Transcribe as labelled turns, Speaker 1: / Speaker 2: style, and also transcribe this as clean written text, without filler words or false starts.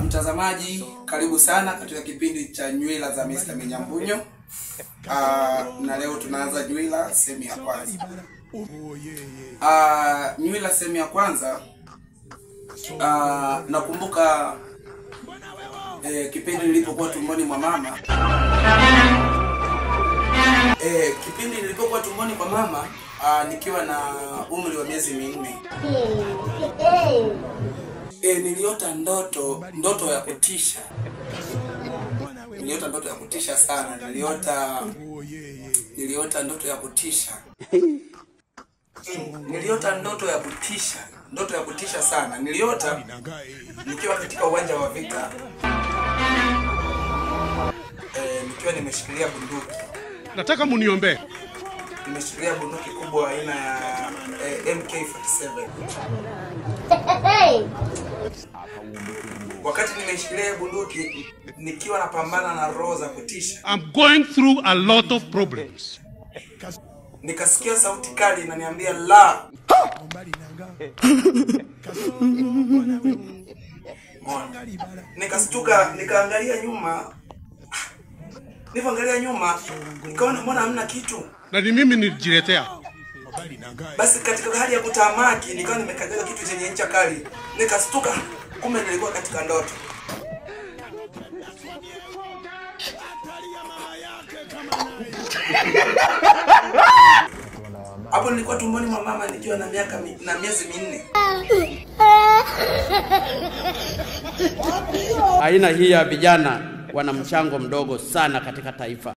Speaker 1: Mtazamaji, karibu sana katika kipindi cha Nywila za Mr. Minyambunyo. Na leo tunaanza nywila sehemu ya kwanza. Nywila sehemu ya kwanza, nakumbuka kipindi nilipokuwa tumboni mwa mama. Kipindi nilipokuwa tumboni mwa mama, nikiwa na umri wa miezi 4. Niliota ndoto ya kutisha. Niliota ndoto ya kutisha sana. Niliota ndoto ya kutisha. Niliota ndoto ya kutisha sana. Niliota nikiwa katika uwanja wa vita. Nikiwa nimeshikilia bunduki.
Speaker 2: Nataka muniombe.
Speaker 1: Nimeshikilia bunduki kubwa aina ya MK47. Wakati nimeshikilia bunduki nikiwa napambana na roho za kutisha.
Speaker 2: I'm going through a lot of problems.
Speaker 1: Nikasikia sauti kali inaniambia la. Nikastuka, nikaangalia nyuma. Nilipoangalia nyuma, nikaona mbona hamna kitu.
Speaker 2: Na ni mimi nilijiletea.
Speaker 1: Basi katika hali ya kutamaki, nikawa nimekajaga kitu chenye ncha kali. Nikastuka, kumbe nilikuwa katika ndoto. Hapo nilikuwa tumboni mwa mama nikiwa na miezi 4.
Speaker 3: Aina hii ya vijana wana mchango mdogo sana katika taifa.